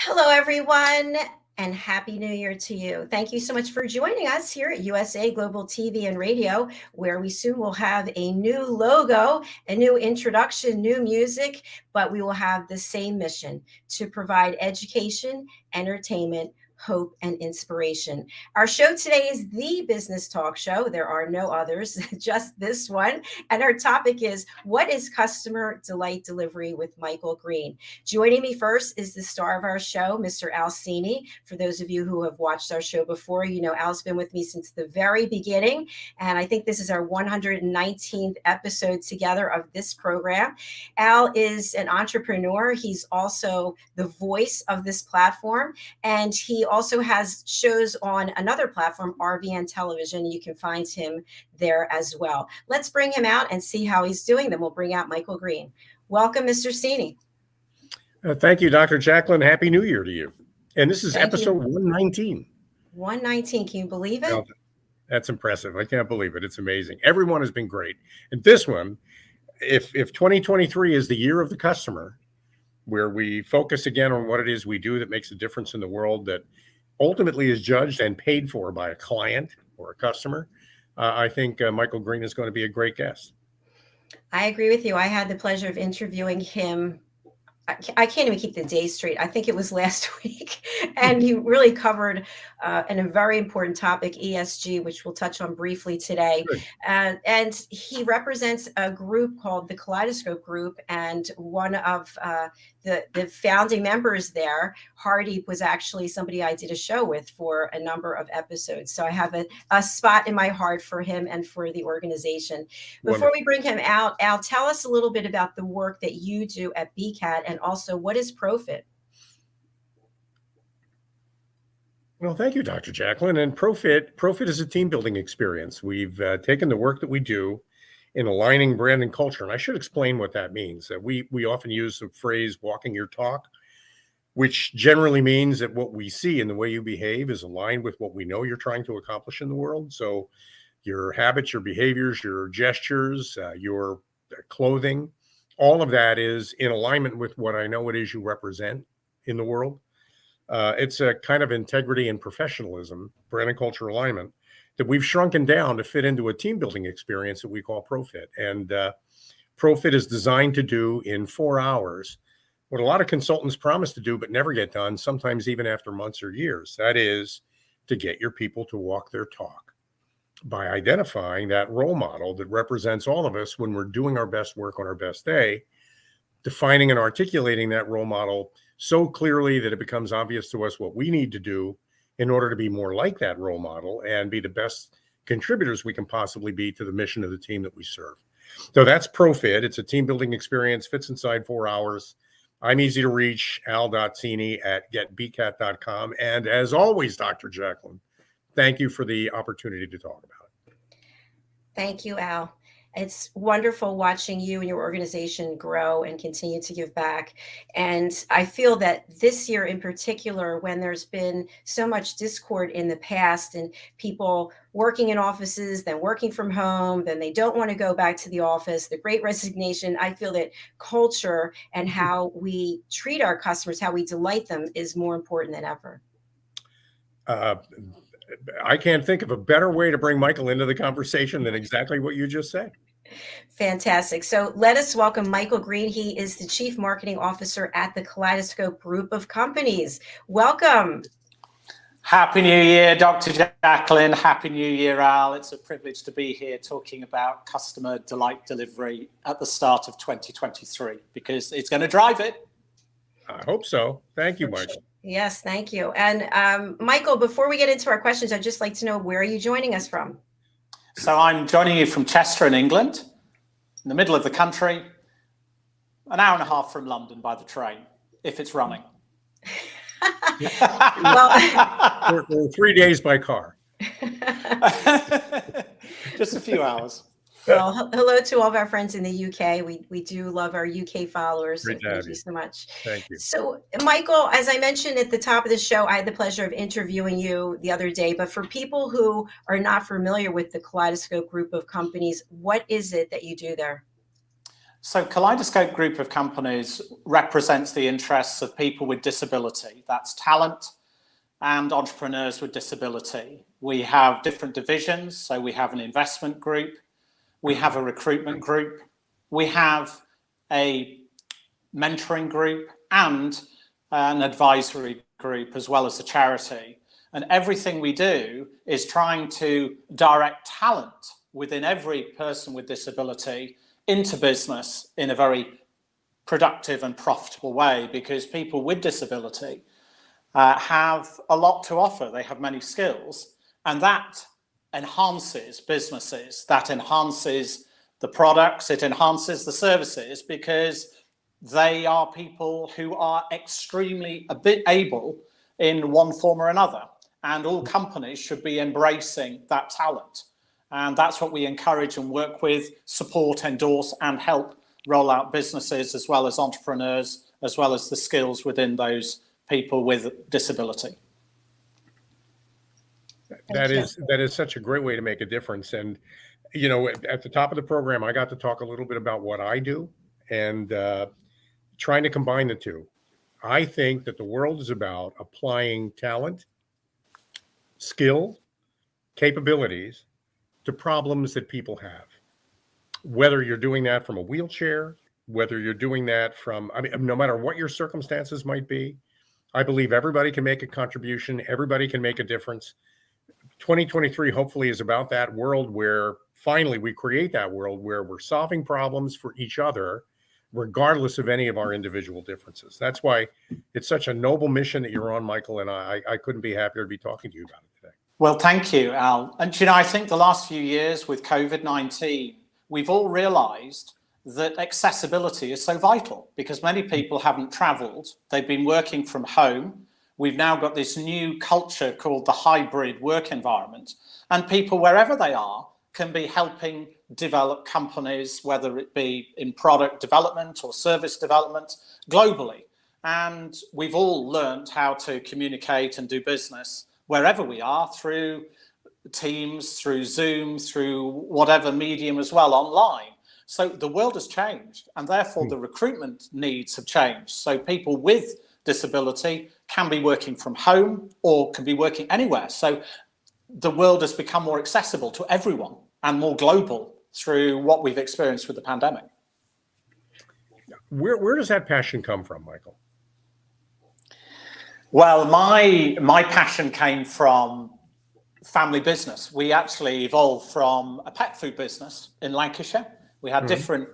Hello, everyone, and Happy New Year to you. Thank you so much for joining us here at USA Global TV and Radio, where we soon will have a new logo, a new introduction, new music, but we will have the same mission to provide education, entertainment, hope, and inspiration. Our show today is the Business Talk Show. There are no others, just this one. And our topic is, what is customer delight delivery with Michael Green? Joining me first is the star of our show, Mr. Al Cini. For those of you who have watched our show before, you know Al's been with me since the very beginning, and I think this is our 119th episode together of this program. Al is an entrepreneur. He's also the voice of this platform, and he also has shows on another platform, RVN Television. You can find him there as well. Let's bring him out and see how he's doing. Then we'll bring out Michael Green. Welcome, Mr. Cini. Thank you, Dr. JACALYN. Happy New Year to you. And this is Thank episode you. 119. 119. Can you believe it? Well, that's impressive. I can't believe it. It's amazing. Everyone has been great. And this one, if 2023 is the year of the customer, where we focus again on what it is we do that makes a difference in the world, that ultimately is judged and paid for by a client or a customer, I think Michael Green is going to be a great guest. I agree with you. I had the pleasure of interviewing him. I can't even keep the day straight. I think it was last week. And he really covered a very important topic, ESG, which we'll touch on briefly today. And he represents a group called the Kaleidoscope Group. And one of the founding members there, Hardy, was actually somebody I did a show with for a number of episodes. So I have a spot in my heart for him and for the organization. Before we bring him out, Al, tell us a little bit about the work that you do at BCAT, and also what is Profit? Well, thank you, Dr. JACALYN. And Profit is a team building experience. We've taken the work that we do in aligning brand and culture. And I should explain what that means. We often use the phrase walking your talk, which generally means that what we see in the way you behave is aligned with what we know you're trying to accomplish in the world. So your habits, your behaviors, your gestures, your clothing, all of that is in alignment with what I know it is you represent in the world. It's a kind of integrity and professionalism, brand and culture alignment, that we've shrunken down to fit into a team building experience that we call Profit. And Profit is designed to do in 4 hours what a lot of consultants promise to do but never get done, sometimes even after months or years. That is to get your people to walk their talk by identifying that role model that represents all of us when we're doing our best work on our best day, defining and articulating that role model so clearly that it becomes obvious to us what we need to do in order to be more like that role model and be the best contributors we can possibly be to the mission of the team that we serve. So that's Profit. It's a team building experience, fits inside 4 hours. I'm easy to reach, al.cini@getbcat.com. And as always, Dr. JACALYN, thank you for the opportunity to talk about it. Thank you, Al. It's wonderful watching you and your organization grow and continue to give back. And I feel that this year in particular, when there's been so much discord in the past and people working in offices, then working from home, then they don't want to go back to the office, the great resignation, I feel that culture and how we treat our customers, how we delight them, is more important than ever. I can't think of a better way to bring Michael into the conversation than exactly what you just said. Fantastic. So let us welcome Michael Green. He is the Chief Marketing Officer at the Kaleidoscope Group of Companies. Welcome. Happy New Year, Dr. JACALYN. Happy New Year, Al. It's a privilege to be here talking about customer delight delivery at the start of 2023, because it's going to drive it. I hope so. Thank you, Michael. Yes, thank you. And Michael, before we get into our questions, I'd just like to know, where are you joining us from? So I'm joining you from Chester in England, in the middle of the country, an hour and a half from London by the train, if it's running. Well, or 3 days by car. Just a few hours. Well, hello to all of our friends in the UK. We do love our UK followers. So thank you so much. Thank you. So, Michael, as I mentioned at the top of the show, I had the pleasure of interviewing you the other day. But for people who are not familiar with the Kaleidoscope Group of Companies, what is it that you do there? So Kaleidoscope Group of companies represents the interests of people with disability. That's talent and entrepreneurs with disability. We have different divisions. So we have an investment group, we have a recruitment group, we have a mentoring group and an advisory group, as well as a charity. And everything we do is trying to direct talent within every person with disability into business in a very productive and profitable way, because people with disability have a lot to offer. They have many skills, and that enhances businesses, that enhances the products, it enhances the services, because they are people who are extremely able in one form or another. And all companies should be embracing that talent. And that's what we encourage and work with, support, endorse, and help roll out businesses, as well as entrepreneurs, as well as the skills within those people with disability. That is such a great way to make a difference. And, you know, at the top of the program, I got to talk a little bit about what I do and trying to combine the two. I think that the world is about applying talent, skill, capabilities to problems that people have. Whether you're doing that from a wheelchair, whether you're doing that from, I mean, no matter what your circumstances might be, I believe everybody can make a contribution. Everybody can make a difference. 2023 hopefully is about that world where finally we create that world where we're solving problems for each other, regardless of any of our individual differences. That's why it's such a noble mission that you're on, Michael, and I couldn't be happier to be talking to you about it today. Well, thank you, Al. And, you know, I think the last few years with COVID-19, we've all realized that accessibility is so vital, because many people haven't traveled. They've been working from home. We've now got this new culture called the hybrid work environment, and people, wherever they are, can be helping develop companies, whether it be in product development or service development globally. And we've all learned how to communicate and do business wherever we are, through Teams, through Zoom, through whatever medium as well, online. So the world has changed, and therefore the recruitment needs have changed. So people with disability can be working from home or can be working anywhere. So the world has become more accessible to everyone and more global through what we've experienced with the pandemic. Where does that passion come from, Michael? Well, my passion came from family business. We actually evolved from a pet food business in Lancashire. We had different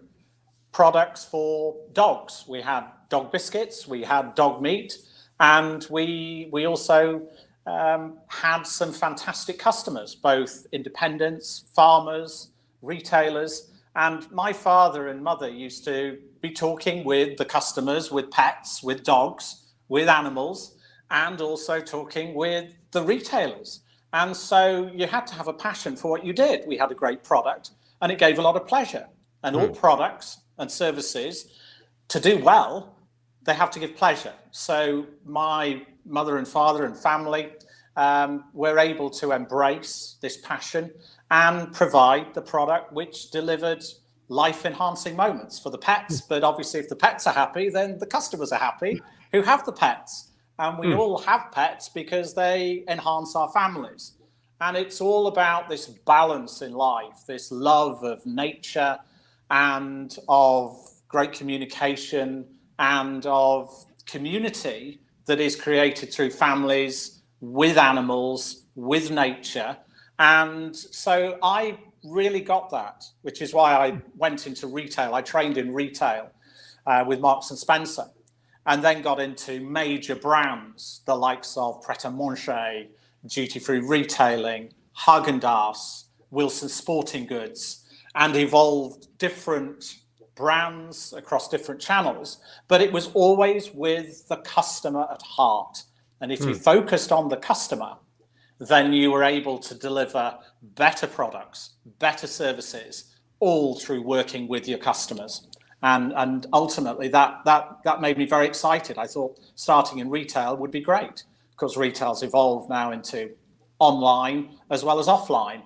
products for dogs. We had dog biscuits, we had dog meat, and we also had some fantastic customers, both independents, farmers, retailers. And my father and mother used to be talking with the customers, with pets, with dogs, with animals, and also talking with the retailers. And so you had to have a passion for what you did. We had a great product, and it gave a lot of pleasure. And all products and services, to do well, they have to give pleasure. So my mother and father and family were able to embrace this passion and provide the product which delivered life-enhancing moments for the pets. But obviously, if the pets are happy, then the customers are happy who have the pets. And we all have pets because they enhance our families. And it's all about this balance in life, this love of nature and of great communication and of community that is created through families, with animals, with nature. And so I really got that, which is why I went into retail. I trained in retail with Marks and Spencer, and then got into major brands, the likes of Pret-a-Manger, duty-free retailing, Häagen-Dazs, Wilson Sporting Goods, and evolved different brands across different channels. But it was always with the customer at heart. And if you focused on the customer, then you were able to deliver better products, better services, all through working with your customers. And ultimately, that made me very excited. I thought starting in retail would be great, because retail's evolved now into online as well as offline,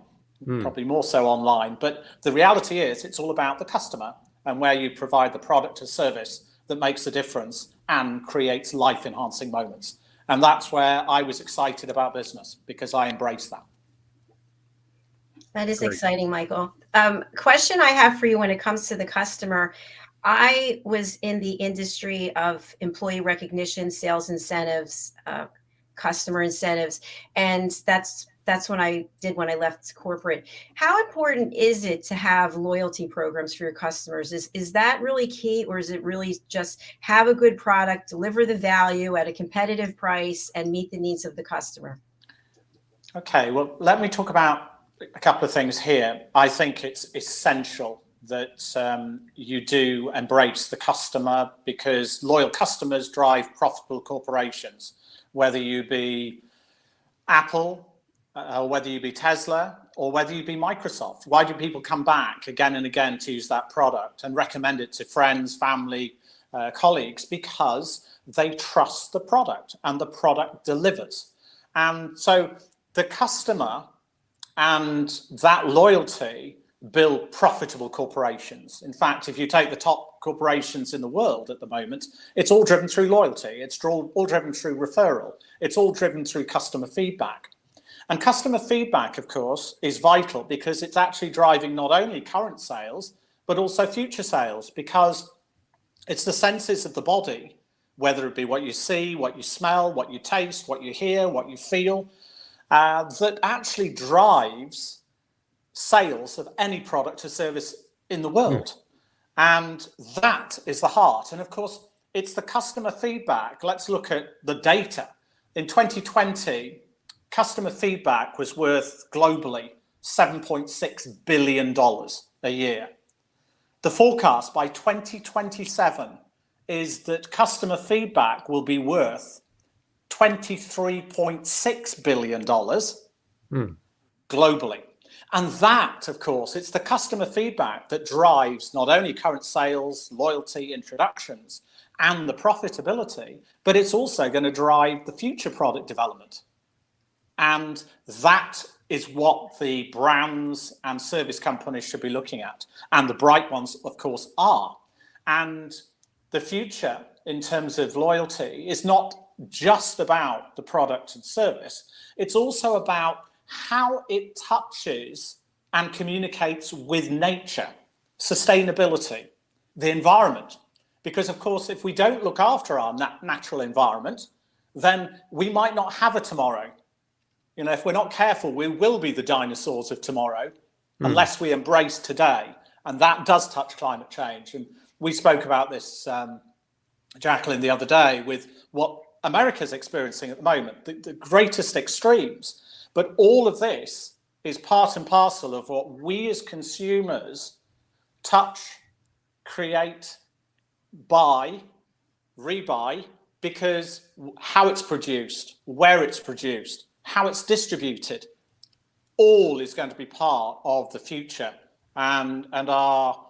probably more so online. But the reality is it's all about the customer and where you provide the product or service that makes a difference and creates life-enhancing moments. And that's where I was excited about business, because I embraced that. That is Great. exciting, Michael. Question I have for you when it comes to the customer. I was in the industry of employee recognition, sales incentives, customer incentives, and that's what I did when I left corporate. How important is it to have loyalty programs for your customers? Is that really key, or is it really just have a good product, deliver the value at a competitive price, and meet the needs of the customer? Okay, well, let me talk about a couple of things here. I think it's essential that you do embrace the customer, because loyal customers drive profitable corporations, whether you be Apple, or whether you be Tesla, or whether you be Microsoft. Why do people come back again and again to use that product and recommend it to friends, family, colleagues? Because they trust the product and the product delivers. And so the customer and that loyalty build profitable corporations. In fact, if you take the top corporations in the world at the moment, it's all driven through loyalty. It's all driven through referral. It's all driven through customer feedback. And customer feedback, of course, is vital, because it's actually driving not only current sales, but also future sales, because it's the senses of the body, whether it be what you see, what you smell, what you taste, what you hear, what you feel, that actually drives sales of any product or service in the world. And that is the heart. And of course, it's the customer feedback. Let's look at the data. In 2020, customer feedback was worth globally $7.6 billion a year. The forecast by 2027 is that customer feedback will be worth $23.6 billion globally. And that, of course, it's the customer feedback that drives not only current sales, loyalty, introductions, and the profitability, but it's also going to drive the future product development. And that is what the brands and service companies should be looking at. And the bright ones, of course, are. And the future in terms of loyalty is not just about the product and service. It's also about how it touches and communicates with nature, sustainability, the environment. Because, of course, if we don't look after our natural environment, then we might not have a tomorrow. You know, if we're not careful, we will be the dinosaurs of tomorrow unless we embrace today. And that does touch climate change. And we spoke about this, JACALYN, the other day, with what America's experiencing at the moment, the greatest extremes. But all of this is part and parcel of what we as consumers touch, create, buy, rebuy, because how it's produced, where it's produced, how it's distributed, all is going to be part of the future and our,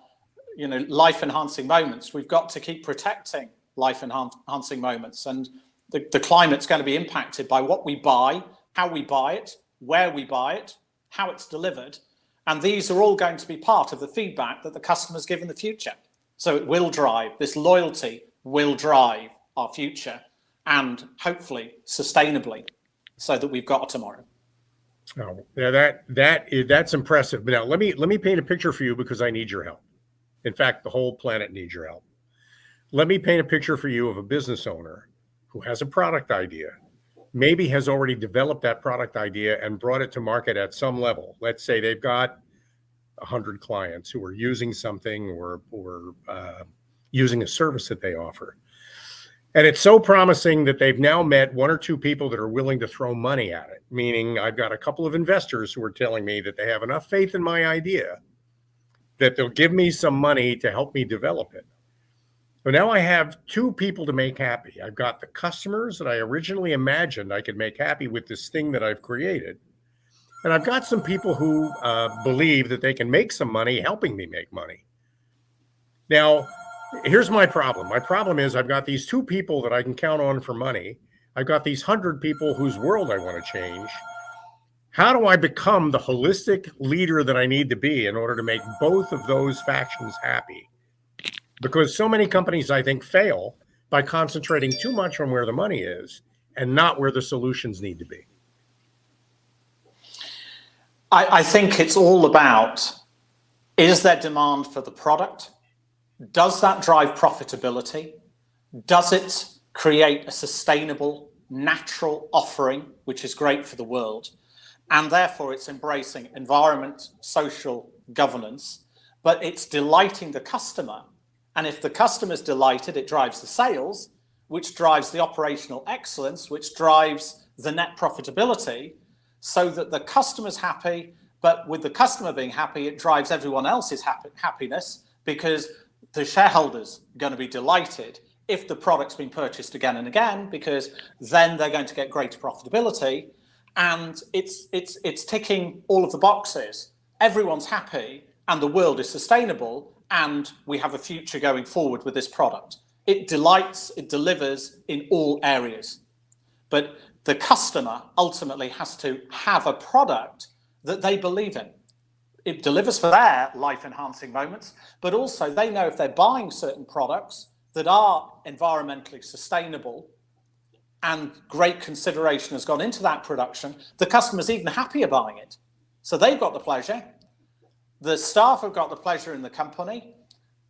you know, life-enhancing moments. We've got to keep protecting life-enhancing moments, and the climate's going to be impacted by what we buy, how we buy it, where we buy it, how it's delivered, and these are all going to be part of the feedback that the customers give in the future. So it will drive, this loyalty will drive our future, and hopefully sustainably, so that we've got a tomorrow. Oh, yeah, that's impressive. But now let me paint a picture for you, because I need your help. In fact, the whole planet needs your help. Let me paint a picture for you of a business owner who has a product idea, maybe has already developed that product idea and brought it to market at some level. Let's say they've got 100 clients who are using something or using a service that they offer. And it's so promising that they've now met one or two people that are willing to throw money at it. Meaning, I've got a couple of investors who are telling me that they have enough faith in my idea that they'll give me some money to help me develop it. So now I have two people to make happy. I've got the customers that I originally imagined I could make happy with this thing that I've created. And I've got some people who believe that they can make some money helping me make money. Now, here's my problem. My problem is I've got these two people that I can count on for money. I've got these 100 people whose world I want to change. How do I become the holistic leader that I need to be in order to make both of those factions happy because so many companies, I think, fail by concentrating too much on where the money is and not where the solutions need to be. I think it's all about, is there demand for the product? Does that drive profitability? Does it create a sustainable, natural offering, which is great for the world? And therefore it's embracing environment, social governance, but it's delighting the customer. And if the customer's delighted, it drives the sales, which drives the operational excellence, which drives the net profitability, so that the customer's happy. But with the customer being happy, it drives everyone else's happiness, because the shareholders are going to be delighted if the product's been purchased again and again, because then they're going to get greater profitability. And it's ticking all of the boxes. Everyone's happy and the world is sustainable, and we have a future going forward with this product. It delights, it delivers in all areas. But the customer ultimately has to have a product that they believe in. It delivers for their life-enhancing moments, but also they know if they're buying certain products that are environmentally sustainable and great consideration has gone into that production, the customer's even happier buying it. So they've got the pleasure, the staff have got the pleasure in the company,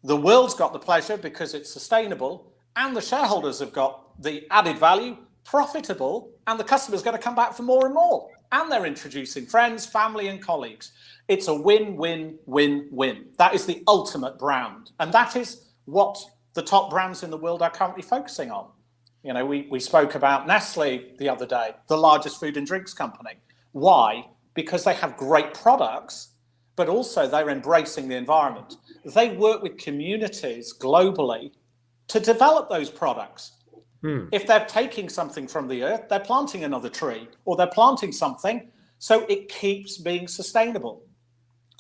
the world's got the pleasure because it's sustainable, and the shareholders have got the added value, profitable, and the customer's going to come back for more and more. And they're introducing friends, family, and colleagues. It's a win-win-win-win. That is the ultimate brand. And that is what the top brands in the world are currently focusing on. You know, we spoke about Nestle the other day, the largest food and drinks company. Why? Because they have great products, but also they're embracing the environment. They work with communities globally to develop those products. If they're taking something from the earth, they're planting another tree, or they're planting something, so it keeps being sustainable.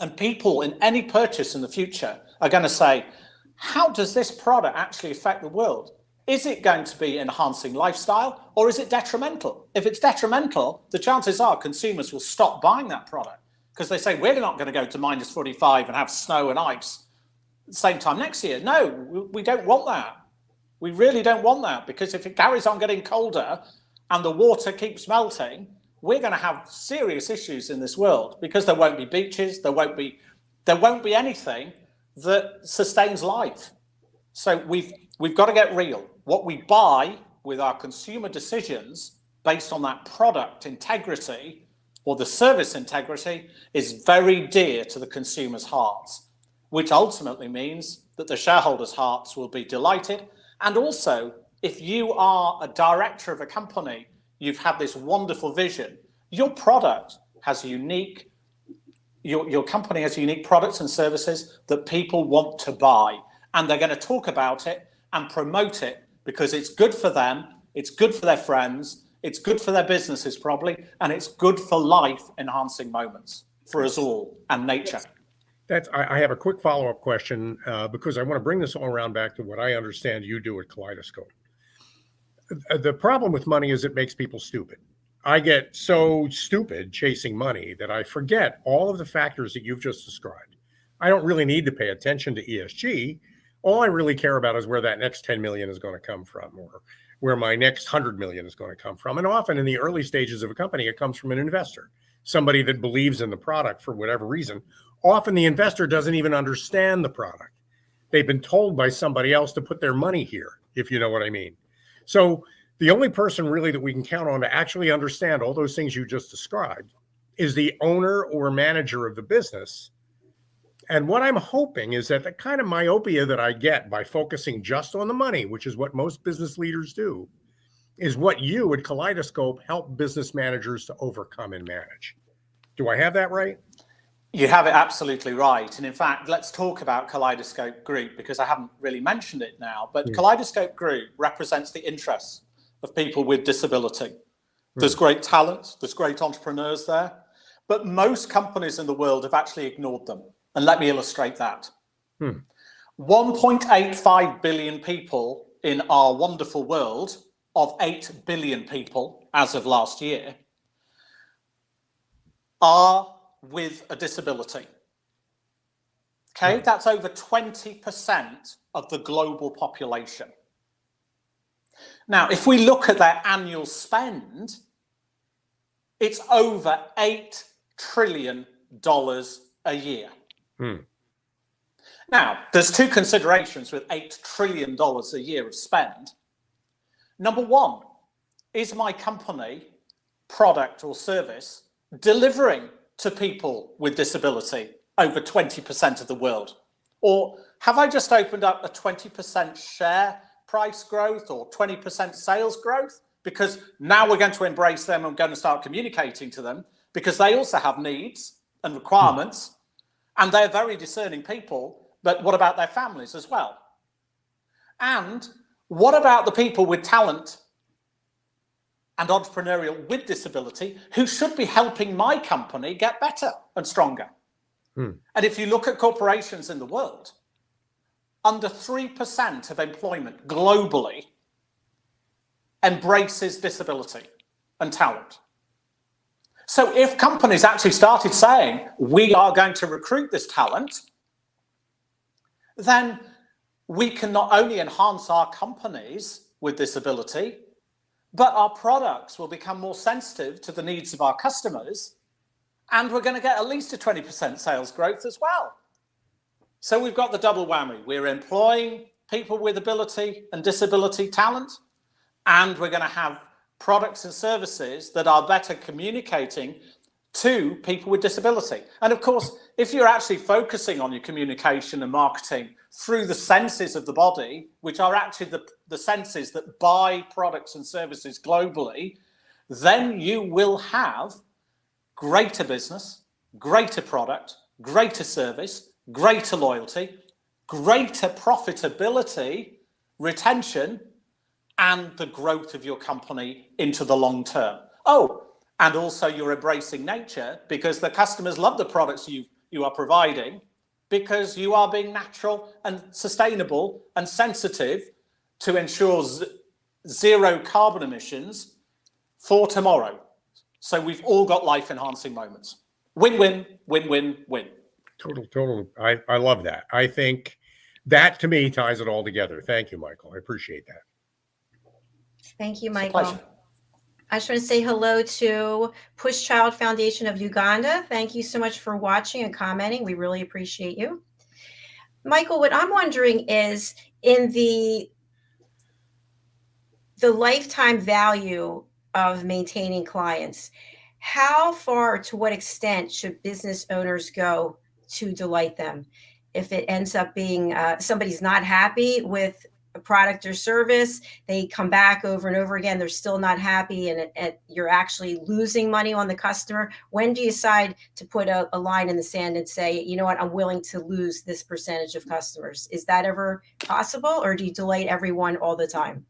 And people in any purchase in the future are going to say, how does this product actually affect the world? Is it going to be enhancing lifestyle, or is it detrimental? If it's detrimental, the chances are consumers will stop buying that product, because they say, we're not going to go to -45 and have snow and ice at the same time next year. No, we don't want that. We really don't want that, because if it carries on getting colder and the water keeps melting, we're going to have serious issues in this world, because there won't be beaches, there won't be anything that sustains life. So we've got to get real. What we buy with our consumer decisions based on that product integrity or the service integrity is very dear to the consumer's hearts, which ultimately means that the shareholders' hearts will be delighted. And also, if you are a director of a company, you've had this wonderful vision, your product has unique, your company has unique products and services that people want to buy. And they're going to talk about it and promote it because it's good for them, it's good for their friends, it's good for their businesses probably, and it's good for life-enhancing moments for us all and nature. I have a quick follow-up question because I want to bring this all around back to what I understand you do at Kaleidoscope. The problem with money is it makes people stupid. I get so stupid chasing money that I forget all of the factors that you've just described. I don't really need to pay attention to ESG. All I really care about is where that next 10 million is going to come from, or where my next 100 million is going to come from. And often in the early stages of a company, it comes from an investor, somebody that believes in the product for whatever reason. Often the investor doesn't even understand the product. They've been told by somebody else to put their money here, if you know what I mean. So the only person really that we can count on to actually understand all those things you just described is the owner or manager of the business. And what I'm hoping is that the kind of myopia that I get by focusing just on the money, which is what most business leaders do, is what you at Kaleidoscope help business managers to overcome and manage. Do I have that right? You have it absolutely right. And in fact, let's talk about Kaleidoscope Group, because I haven't really mentioned it now. But Kaleidoscope Group represents the interests of people with disability. There's great talent, there's great entrepreneurs there, but most companies in the world have actually ignored them. And let me illustrate that. 1.85 billion people in our wonderful world of 8 billion people as of last year are with a disability. Okay, that's over 20% of the global population. Now, if we look at their annual spend, it's over $8 trillion a year. Now, there's two considerations with $8 trillion a year of spend. Number one, is my company, product or service, delivering to people with disability over 20% of the world? Or have I just opened up a 20% share price growth or 20% sales growth? Because now we're going to embrace them and we're going to start communicating to them because they also have needs and requirements and they're very discerning people. But what about their families as well? And what about the people with talent and entrepreneurial with disability who should be helping my company get better and stronger? And if you look at corporations in the world, under 3% of employment globally embraces disability and talent. So if companies actually started saying, we are going to recruit this talent, then we can not only enhance our companies with disability, but our products will become more sensitive to the needs of our customers, and we're going to get at least a 20% sales growth as well. So we've got the double whammy. We're employing people with ability and disability talent, and we're going to have products and services that are better communicating to people with disability. And of course, if you're actually focusing on your communication and marketing through the senses of the body, which are actually the senses that buy products and services globally, then you will have greater business, greater product, greater service, greater loyalty, greater profitability, retention, and the growth of your company into the long term. Oh, and also you're embracing nature because the customers love the products you are providing because you are being natural and sustainable and sensitive to ensure zero carbon emissions for tomorrow. So we've all got life-enhancing moments. Win-win, win-win, win. Total. I love that. I think that to me ties it all together. Thank you, Michael. I appreciate that. Thank you, Michael. I just want to say hello to Push Child Foundation of Uganda. Thank you so much for watching and commenting. We really appreciate you. Michael, what I'm wondering is in the lifetime value of maintaining clients, how far, to what extent should business owners go to delight them? If it ends up being somebody's not happy with a product or service, they come back over and over again, they're still not happy, and you're actually losing money on the customer. When do you decide to put a line in the sand and say, you know what, I'm willing to lose this percentage of customers? Is that ever possible, or do you delight everyone all the time?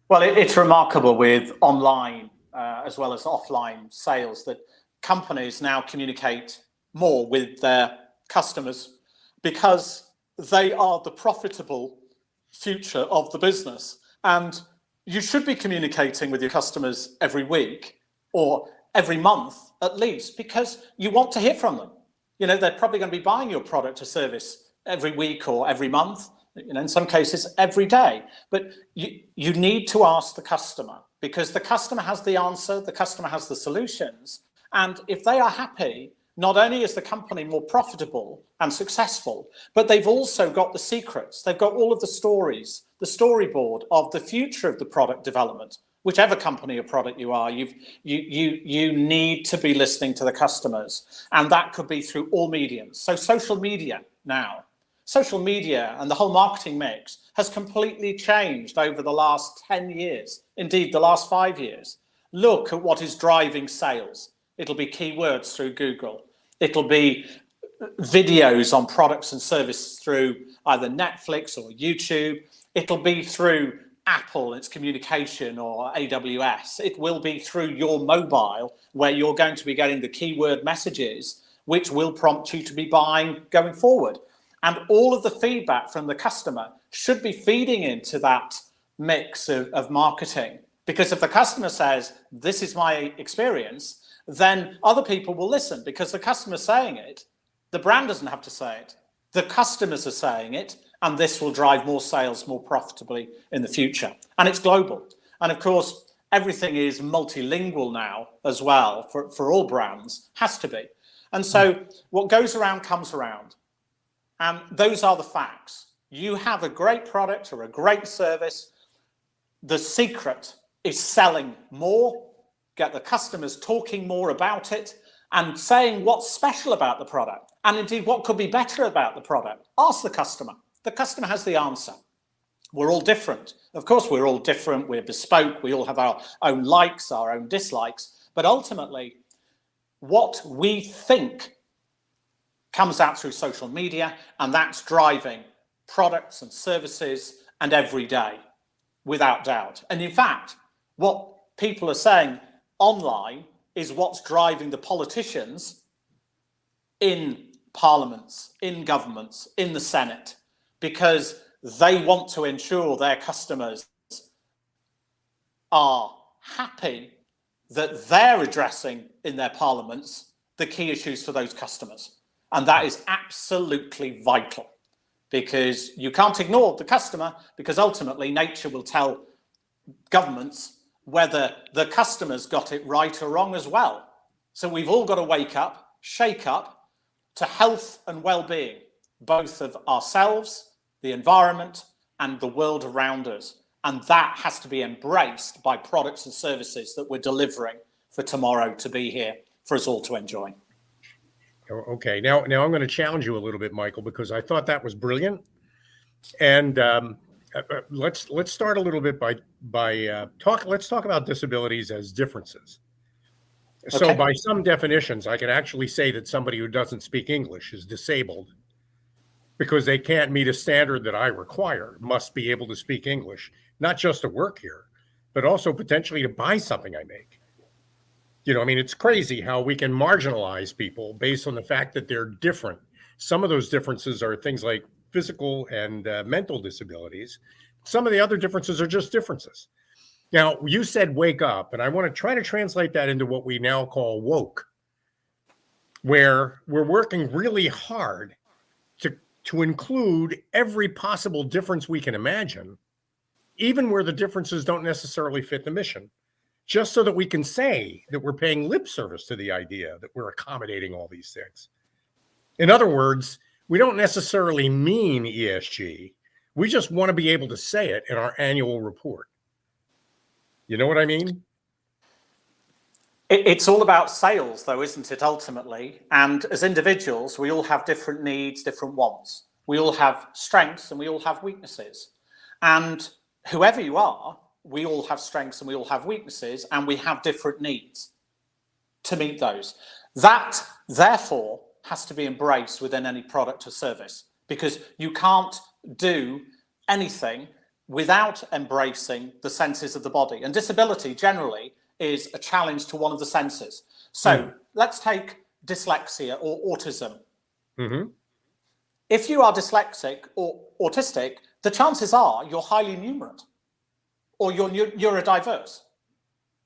Well, it's remarkable with online as well as offline sales that companies now communicate more with their customers because they are the profitable future of the business. And you should be communicating with your customers every week or every month at least, because you want to hear from them. You know, they're probably going to be buying your product or service every week or every month, you know, in some cases every day. But you need to ask the customer, because the customer has the answer, the customer has the solutions. And if they are happy, not only is the company more profitable and successful, but they've also got the secrets. They've got all of the stories, the storyboard of the future of the product development. Whichever company or product you are, you need to be listening to the customers. And that could be through all mediums. So social media now. Social media and the whole marketing mix has completely changed over the last 10 years, indeed the last 5 years. Look at what is driving sales. It'll be keywords through Google. It'll be videos on products and services through either Netflix or YouTube. It'll be through Apple, its communication, or AWS. It will be through your mobile, where you're going to be getting the keyword messages, which will prompt you to be buying going forward. And all of the feedback from the customer should be feeding into that mix of marketing. Because if the customer says, this is my experience, then other people will listen because the customer's saying it. The brand doesn't have to say it. The customers are saying it, and this will drive more sales more profitably in the future. And it's global. And of course, everything is multilingual now as well for all brands, has to be. And so what goes around comes around. And those are the facts. You have a great product or a great service. The secret is selling more, get the customers talking more about it, and saying what's special about the product, and indeed what could be better about the product. Ask the customer. The customer has the answer. We're all different. Of course, we're all different. We're bespoke. We all have our own likes, our own dislikes. But ultimately, what we think comes out through social media, and that's driving products and services and every day, without doubt. And in fact, what people are saying online is what's driving the politicians in parliaments, in governments, in the Senate, because they want to ensure their customers are happy that they're addressing in their parliaments the key issues for those customers. And that is absolutely vital, because you can't ignore the customer, because ultimately nature will tell governments whether the customers got it right or wrong as well. So we've all got to wake up, shake up to health and well-being, both of ourselves, the environment, and the world around us. And that has to be embraced by products and services that we're delivering for tomorrow to be here for us all to enjoy. Okay, now I'm going to challenge you a little bit, Michael, because I thought that was brilliant. And let's start a little bit let's talk about disabilities as differences. So Okay. by some definitions, I can actually say that somebody who doesn't speak English is disabled because they can't meet a standard that I require, must be able to speak English, not just to work here, but also potentially to buy something I make. You know, I mean, it's crazy how we can marginalize people based on the fact that they're different. Some of those differences are things like physical and mental disabilities. Some of the other differences are just differences. Now, you said wake up, and I want to try to translate that into what we now call woke, where we're working really hard to include every possible difference we can imagine, even where the differences don't necessarily fit the mission, just so that we can say that we're paying lip service to the idea that we're accommodating all these things. In other words, we don't necessarily mean ESG. We just want to be able to say it in our annual report. You know what I mean? It's all about sales, though, isn't it, ultimately? And as individuals, we all have different needs, different wants. We all have strengths and we all have weaknesses. And whoever you are, we all have strengths and we all have weaknesses, and we have different needs to meet those. That, therefore, has to be embraced within any product or service, because you can't do anything without embracing the senses of the body. And disability generally is a challenge to one of the senses. So let's take dyslexia or autism. Mm-hmm. If you are dyslexic or autistic, the chances are you're highly numerate or you're neurodiverse.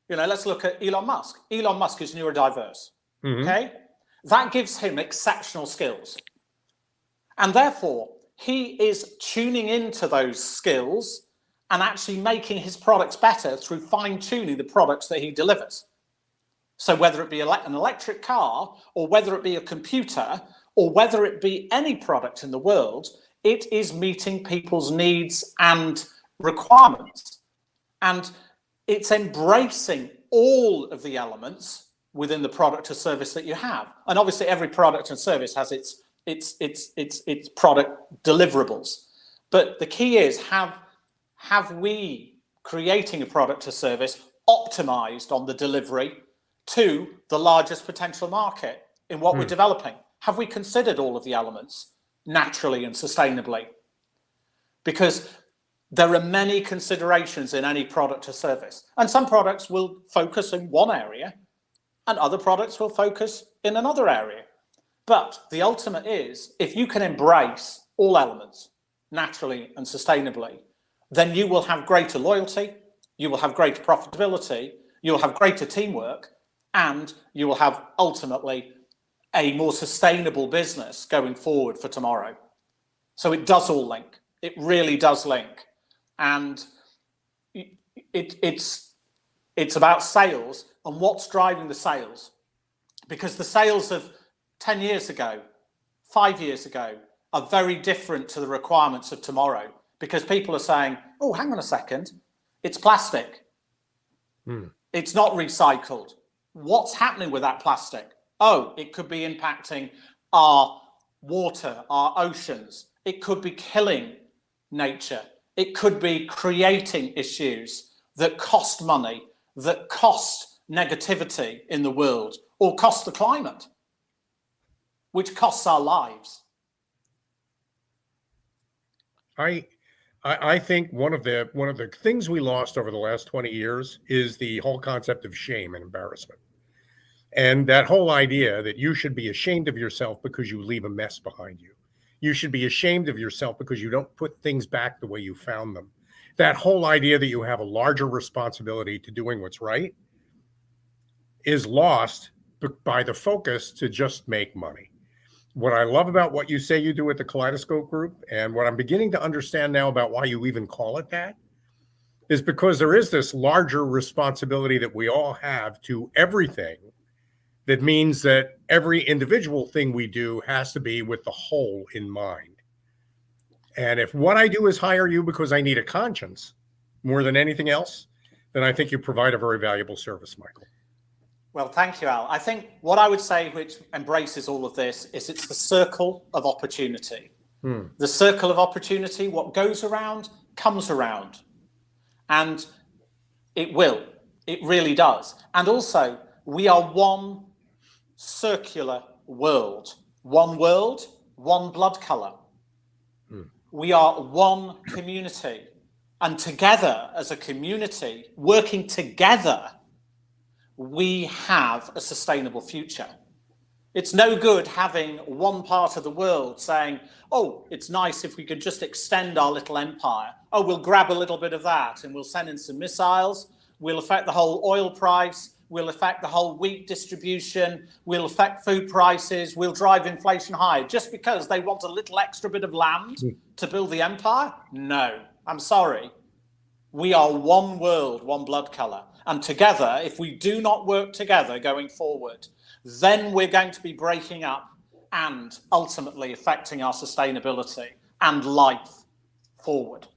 You know, let's look at Elon Musk. Elon Musk is neurodiverse. Mm-hmm. Okay? That gives him exceptional skills. And therefore, he is tuning into those skills and actually making his products better through fine-tuning the products that he delivers. So whether it be an electric car, or whether it be a computer, or whether it be any product in the world, it is meeting people's needs and requirements. And it's embracing all of the elements within the product or service that you have. And obviously every product and service has its product deliverables. But the key is, have we, creating a product or service, optimized on the delivery to the largest potential market in what we're developing? Have we considered all of the elements naturally and sustainably? Because there are many considerations in any product or service. And some products will focus in one area and other products will focus in another area. But the ultimate is, if you can embrace all elements naturally and sustainably, then you will have greater loyalty, you will have greater profitability, you'll have greater teamwork, and you will have ultimately a more sustainable business going forward for tomorrow. So it does all link. It really does link. And it's about sales and what's driving the sales. Because the sales of 10 years ago, 5 years ago, are very different to the requirements of tomorrow. Because people are saying, oh, hang on a second, it's plastic. It's not recycled. What's happening with that plastic? Oh, it could be impacting our water, our oceans. It could be killing nature. It could be creating issues that cost money, that cost negativity in the world, or cost the climate, which costs our lives. I think one of the things we lost over the last 20 years is the whole concept of shame and embarrassment. And that whole idea that you should be ashamed of yourself because you leave a mess behind you. You should be ashamed of yourself because you don't put things back the way you found them. That whole idea that you have a larger responsibility to doing what's right is lost by the focus to just make money. What I love about what you say you do at the Kaleidoscope Group, and what I'm beginning to understand now about why you even call it that, is because there is this larger responsibility that we all have to everything. That means that every individual thing we do has to be with the whole in mind. And if what I do is hire you because I need a conscience more than anything else, then I think you provide a very valuable service, Michael. Well, thank you, Al. I think what I would say, which embraces all of this, is it's the circle of opportunity. The circle of opportunity, what goes around, comes around. And it will. It really does. And also, we are one circular world, one blood color. We are one community, and together as a community, working together, we have a sustainable future. It's no good having one part of the world saying, oh, it's nice if we could just extend our little empire. Oh, we'll grab a little bit of that and we'll send in some missiles. We'll affect the whole oil price. We'll affect the whole wheat distribution. We'll affect food prices. We'll drive inflation higher just because they want a little extra bit of land to build the empire? No, I'm sorry. We are one world, one blood color. And together, if we do not work together going forward, then we're going to be breaking up and ultimately affecting our sustainability and life forward.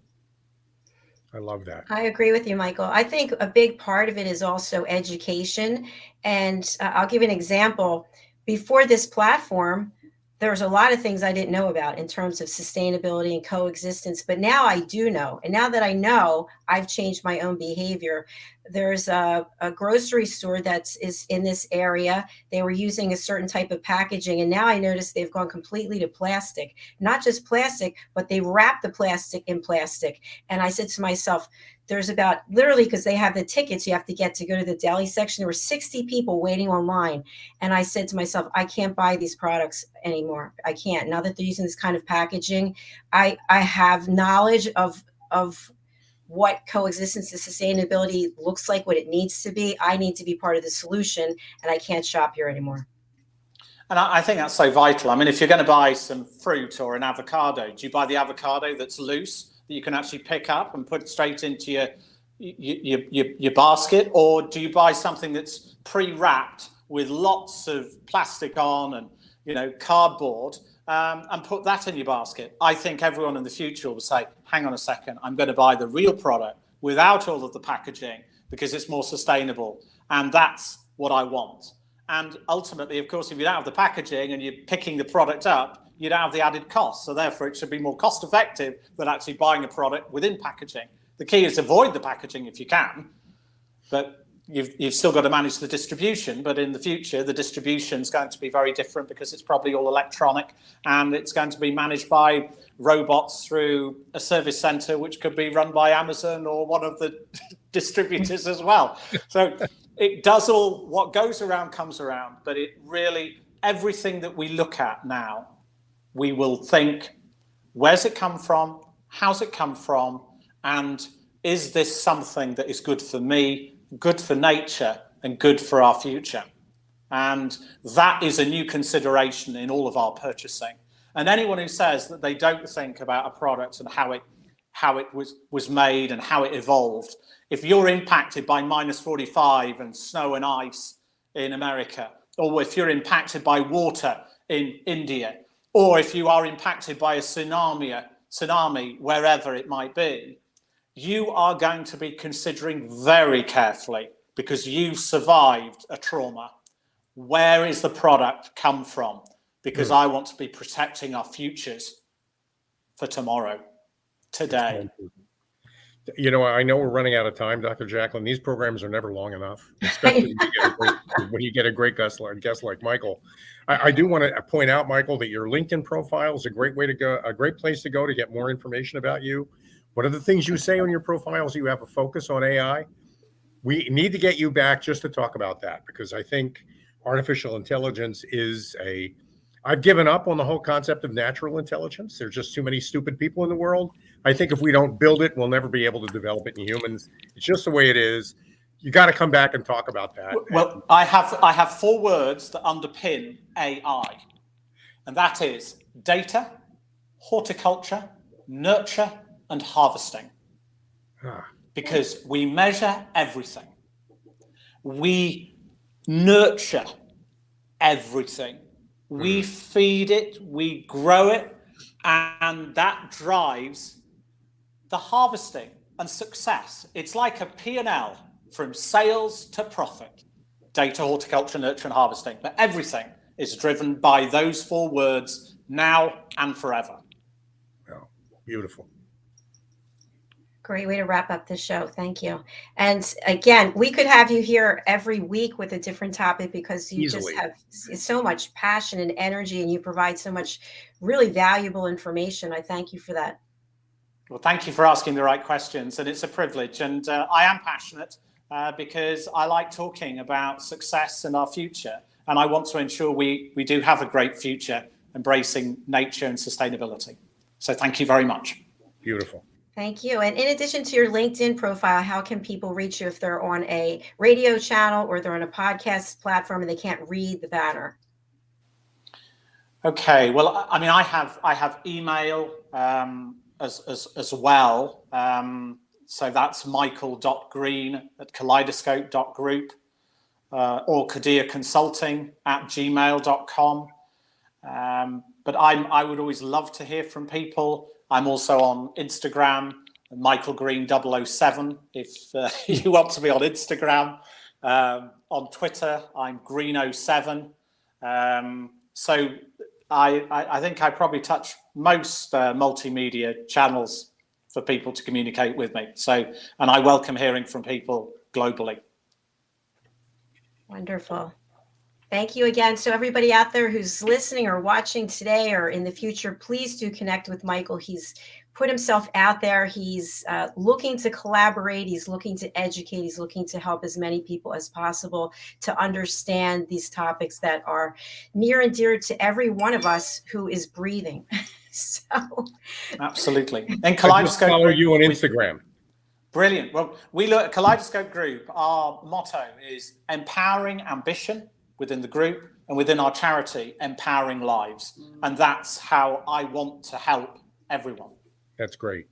I love that. I agree with you, Michael. I think a big part of it is also education. And I'll give you an example. Before this platform, there's a lot of things I didn't know about in terms of sustainability and coexistence, but now I do know. And now that I know, I've changed my own behavior. There's a grocery store is in this area. They were using a certain type of packaging, and now I notice they've gone completely to plastic. Not just plastic, but they wrap the plastic in plastic. And I said to myself, there's about, literally, because they have the tickets you have to get to go to the deli section. There were 60 people waiting online. And I said to myself, I can't buy these products anymore. I can't. Now that they're using this kind of packaging, I have knowledge of what coexistence and sustainability looks like, what it needs to be. I need to be part of the solution, and I can't shop here anymore. And I think that's so vital. I mean, if you're going to buy some fruit or an avocado, do you buy the avocado that's loose, that you can actually pick up and put straight into your basket? Or do you buy something that's pre-wrapped with lots of plastic on and, you know, cardboard, and put that in your basket? I think everyone in the future will say, hang on a second, I'm going to buy the real product without all of the packaging because it's more sustainable. And that's what I want. And ultimately, of course, if you don't have the packaging and you're picking the product up, you don't have the added cost. So therefore, it should be more cost effective than actually buying a product within packaging. The key is avoid the packaging if you can, but you've still got to manage the distribution. But in the future, the distribution is going to be very different because it's probably all electronic, and it's going to be managed by robots through a service center, which could be run by Amazon or one of the distributors as well. So it does all, what goes around comes around, but it really, everything that we look at now, we will think, where's it come from? How's it come from? And is this something that is good for me, good for nature, and good for our future? And that is a new consideration in all of our purchasing. And anyone who says that they don't think about a product and how it was made and how it evolved, if you're impacted by -45 and snow and ice in America, or if you're impacted by water in India, or if you are impacted by a tsunami, wherever it might be, you are going to be considering very carefully, because you survived a trauma, where is the product come from? Because I want to be protecting our futures for tomorrow, today. You know, I know we're running out of time, Dr. JACALYN. These programs are never long enough, especially when you get a great guest like Michael. I do want to point out, Michael, that your LinkedIn profile is a great way to go, a great place to go to get more information about you. One of the things you say on your profile is you have a focus on AI. We need to get you back just to talk about that, because I think artificial intelligence is I've given up on the whole concept of natural intelligence. There's just too many stupid people in the world. I think if we don't build it, we'll never be able to develop it in humans. It's just the way it is. You got to come back and talk about that. Well, I have 4 words that underpin AI, and that is data, horticulture, nurture, and harvesting. Because we measure everything. We nurture everything. We feed it, we grow it, and that drives the harvesting and success. It's like a P&L from sales to profit. Data, horticulture, nurture, and harvesting. But everything is driven by those 4 words, now and forever. Oh, beautiful. Great way to wrap up the show. Thank you. And again, we could have you here every week with a different topic, because you just have so much passion and energy, and you provide so much really valuable information. I thank you for that. Well, thank you for asking the right questions. And it's a privilege. And I am passionate because I like talking about success and our future. And I want to ensure we do have a great future, embracing nature and sustainability. So thank you very much. Beautiful. Thank you. And in addition to your LinkedIn profile, how can people reach you if they're on a radio channel or they're on a podcast platform and they can't read the banner? Okay. Well, I mean, I have email as well. So that's michael.green@kaleidoscope.group or kadirconsulting@gmail.com. But I would always love to hear from people. I'm also on Instagram, Michael Green 007, if you want to be on Instagram. On Twitter, I'm Green07. So I think I probably touch most multimedia channels for people to communicate with me. So, and I welcome hearing from people globally. Wonderful. Thank you again. So everybody out there who's listening or watching today or in the future, please do connect with Michael. He's put himself out there. He's looking to collaborate. He's looking to educate. He's looking to help as many people as possible to understand these topics that are near and dear to every one of us who is breathing. So absolutely. And Kaleidoscope, follow you on Instagram. Brilliant. Well, we look at Kaleidoscope Group. Our motto is empowering ambition within the group, and within our charity, empowering lives. And that's how I want to help everyone. That's great.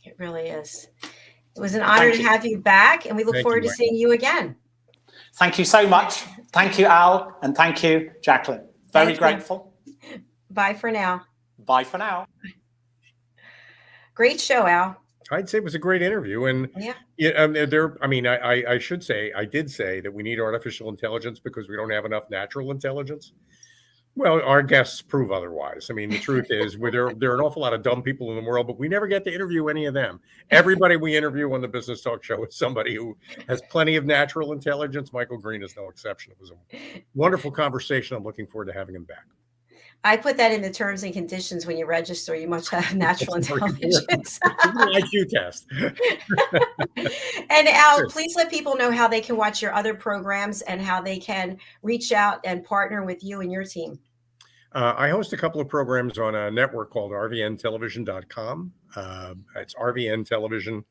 It really is. It was an honor to have you back, and we look forward to seeing you again. Thank you so much. Thank you, Al, and thank you, JACALYN. Very grateful. Bye for now. Bye for now. Great show, Al. I'd say it was a great interview, and I should say, I did say that we need artificial intelligence because we don't have enough natural intelligence. Well, our guests prove otherwise. I mean, the truth is, there are an awful lot of dumb people in the world, but we never get to interview any of them. Everybody we interview on the Business Talk Show is somebody who has plenty of natural intelligence. Michael Green is no exception. It was a wonderful conversation. I'm looking forward to having him back. I put that in the terms and conditions when you register. You must have natural intelligence. IQ test. And Al, please let people know how they can watch your other programs and how they can reach out and partner with you and your team. I host a couple of programs on a network called rvntelevision.com. It's RVN Television.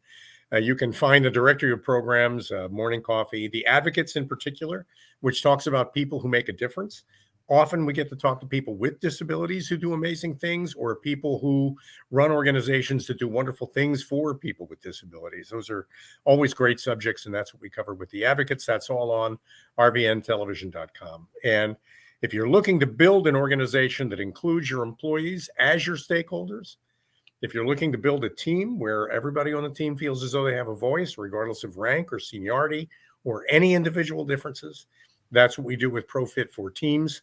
You can find the directory of programs, Morning Coffee, the Advocates in particular, which talks about people who make a difference. Often we get to talk to people with disabilities who do amazing things, or people who run organizations that do wonderful things for people with disabilities. Those are always great subjects, and that's what we cover with the Advocates. That's all on rvntelevision.com. And if you're looking to build an organization that includes your employees as your stakeholders, if you're looking to build a team where everybody on the team feels as though they have a voice, regardless of rank or seniority or any individual differences, that's what we do with ProFit for Teams.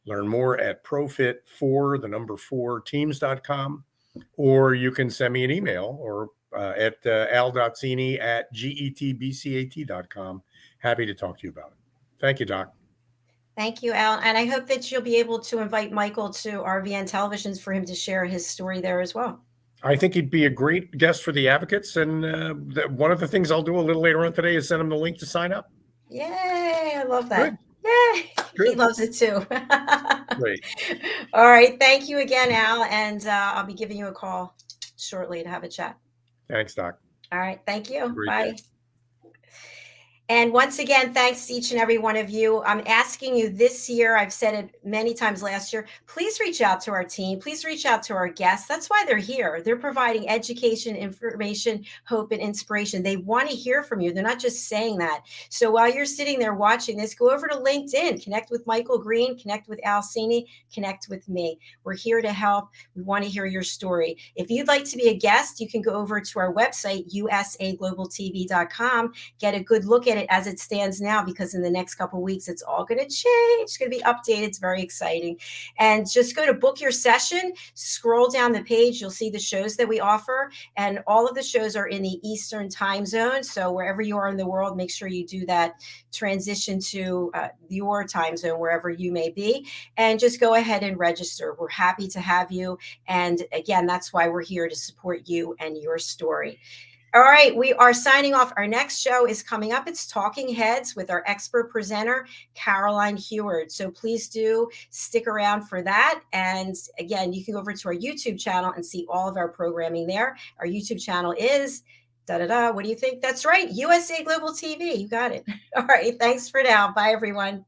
Learn more at profit4teams.com, or you can send me an email or at al.cini@getbcat.com. Happy to talk to you about it. Thank you, Doc. Thank you, Al. And I hope that you'll be able to invite Michael to RVN Televisions for him to share his story there as well. I think he'd be a great guest for the Advocates. And one of the things I'll do a little later on today is send him the link to sign up. Yay, I love that. Good. Yay, Good. he loves it too. Great. All right, thank you again, Al, and I'll be giving you a call shortly to have a chat. Thanks, Doc. All right, thank you. Great Bye. day. And once again, thanks to each and every one of you. I'm asking you this year, I've said it many times last year, please reach out to our team. Please reach out to our guests. That's why they're here. They're providing education, information, hope, and inspiration. They want to hear from you. They're not just saying that. So while you're sitting there watching this, go over to LinkedIn, connect with Michael Green, connect with Al Cini, connect with me. We're here to help. We want to hear your story. If you'd like to be a guest, you can go over to our website, usaglobaltv.com, get a good look at it as it stands now, because in the next couple of weeks, it's all going to change. It's going to be updated. It's very exciting. And just go to book your session, scroll down the page. You'll see the shows that we offer. And all of the shows are in the Eastern time zone. So wherever you are in the world, make sure you do that transition to your time zone, wherever you may be. And just go ahead and register. We're happy to have you. And again, that's why we're here to support you and your story. All right, we are signing off. Our next show is coming up. It's Talking Heads with our expert presenter, Caroline Heward. So please do stick around for that. And again, you can go over to our YouTube channel and see all of our programming there. Our YouTube channel is what do you think? That's right, USA Global TV. You got it. All right, thanks for now. Bye, everyone.